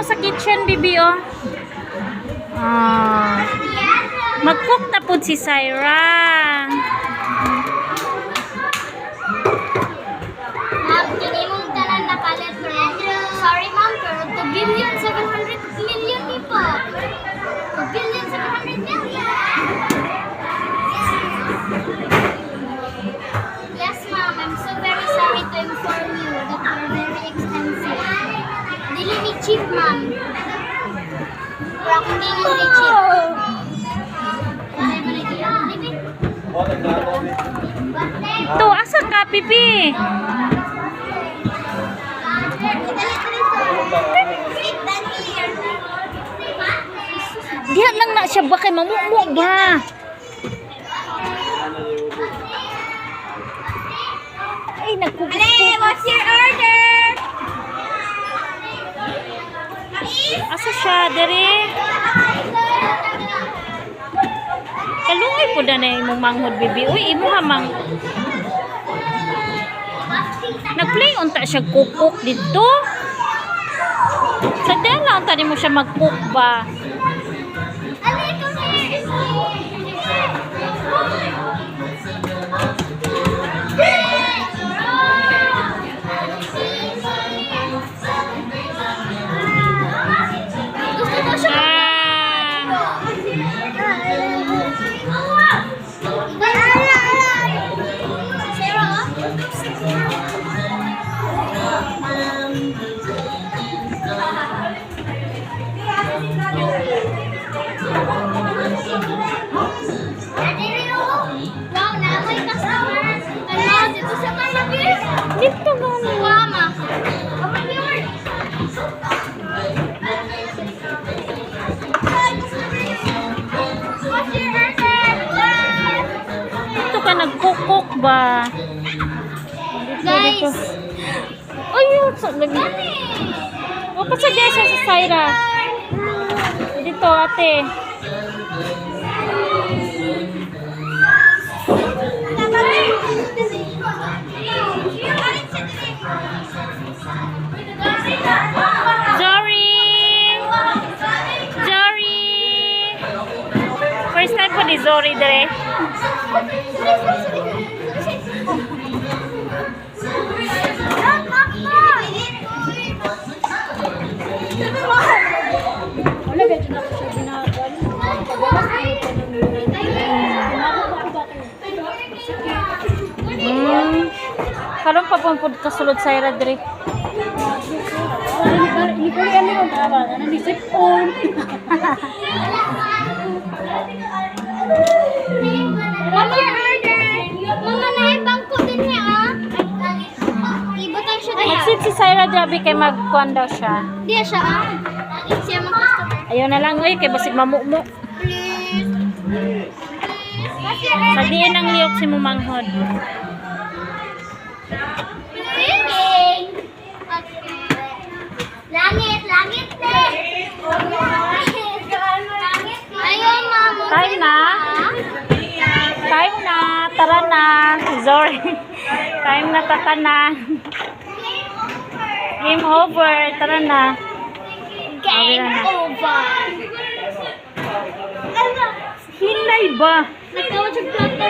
sa kitchen, bibi, oh. Ah. Mag-cook na po si Syra. Ma'am, kini mong tanan na palit ko. Sorry, ma'am, pero 2,700,000,000 ni po. 2,700,000,000. Yes, ma'am. I'm so very sorry to inform you that you're very expensive. Dili ni cheap, ma'am. Pero ako hindi yung cheap. To, asa ka, pipi? Diyan lang na siya ba kay mamumuk ba? Ay, nagpupusok. What's your order? Asa siya, dere? Kalungay po na imong manghod, bibi. Uy, imo hamang. Nag-play unta siya kukuk dito. Sa dala, unta mo siya mag-cook ba? Dito gani. Mama. Dito ka nagkukuk ba? Guys. Ayun, sa lagi. O, pasadya siya sa Syra. Dito, ate. Jory! Jory! First time po ni Jory, dere. Karon pa pong kasulod sa ira dire. Ni ko yan mo trabaho na ni sipon. Mama order. Mama na bangko din niya ah. Ibutang siya diha. Magsit si Syra Jabi kay magkuan daw siya. Diya siya ah. Siya mo customer. Ayaw na lang oy kay basig mamukmo. Please. Sa diin ang liyok si mumanghod. Langit, langit din. Ayun, mama. Time na. Time na. Tara na. Sorry. Time na tatanan. Game over. Tara na. Game over. Hinay ba? Nagtawag siya plato.